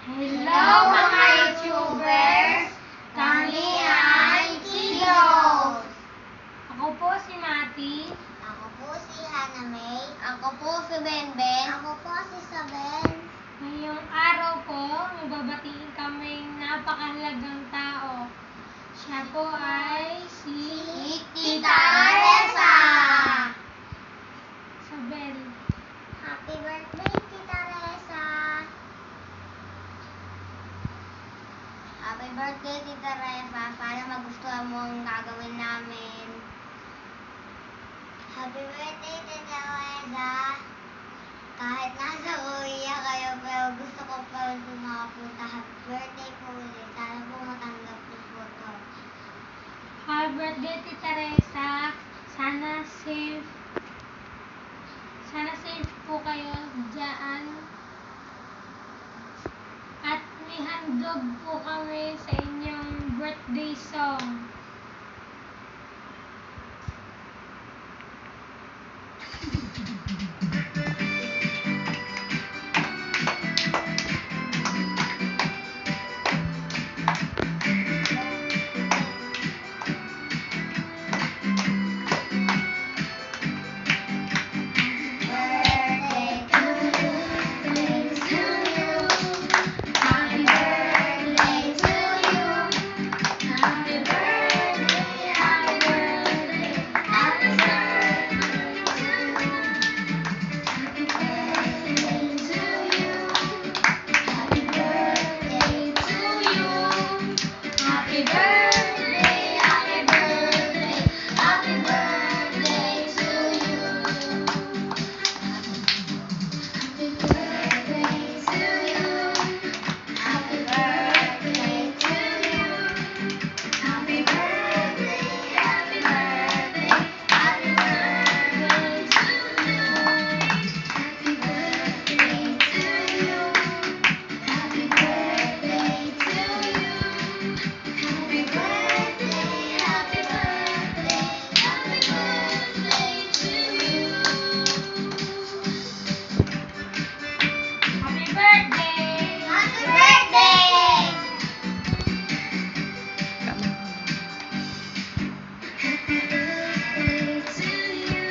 Hello mga YouTubers! Kami ay Kilos! Ako po si Mati. Ako po si Hana May. Ako po si Benben. Ako po si Sabel. Ngayong araw po, mababatiin kaming napakahalagang tao. Siya po ay si Tita Reza! Sabel. Happy birthday, Tita Reza! Happy birthday, Tita Reza. Sana magustuhan mo ang gagawin namin. Happy birthday, Tita Reza! Kahit nasa uya kayo, pero gusto ko pa rin po makapunta. Happy birthday po ulit. Sana po matanggap niyo po ito. Happy birthday, Tita Reza. Sana safe po kayo dyan. At may handog po kami sa inyong birthday song.